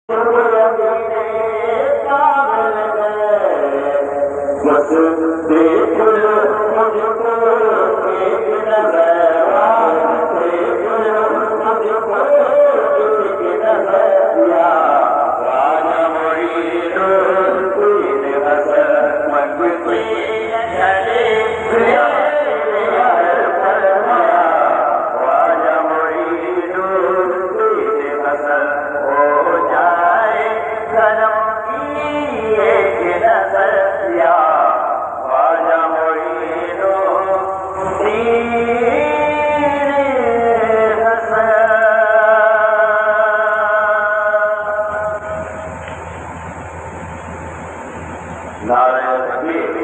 बस देख लो मुझको एक नजर, देख लो मुझको एक नजर, वाना मुरीदो तुझे बस मन में चले वाना मुरीदो तुझे बस हो जाए सनम की एक नजर, नारे तकबीर,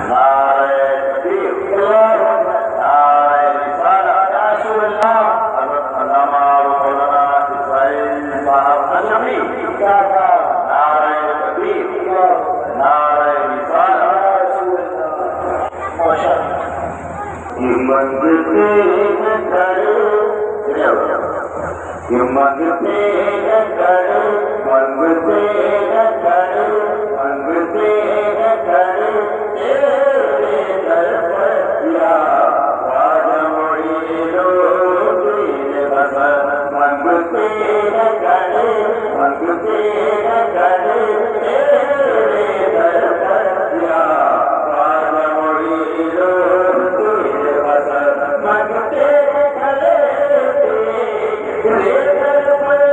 नारे तकबीर, नारे रिसालत, या रसूलल्लाह, हज़रत अल्लामा मौलाना इस्माइल साहब नशमी, नारे तकबीर, नारे रिसालत, मंगते न करो, मंगते न करो, मंगते न करो, मंगते न करो, तेरे दर पर या ख्वाजा मुरीदो तुझे बस, मंगते न करो, मंगते न करो, तेरे दर पर या ख्वाजा मुरीदो तुझे बस, मंगते न करो, तेरे दर पर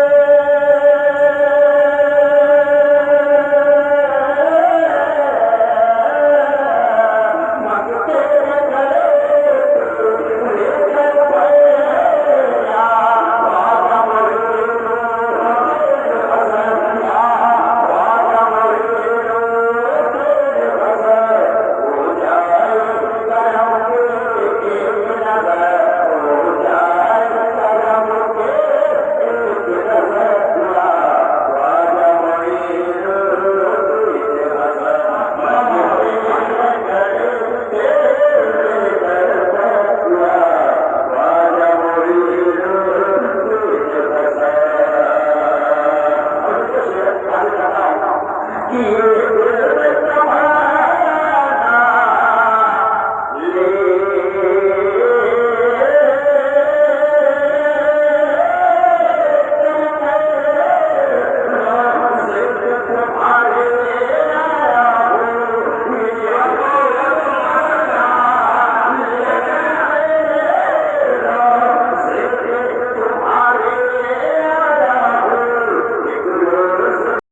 कि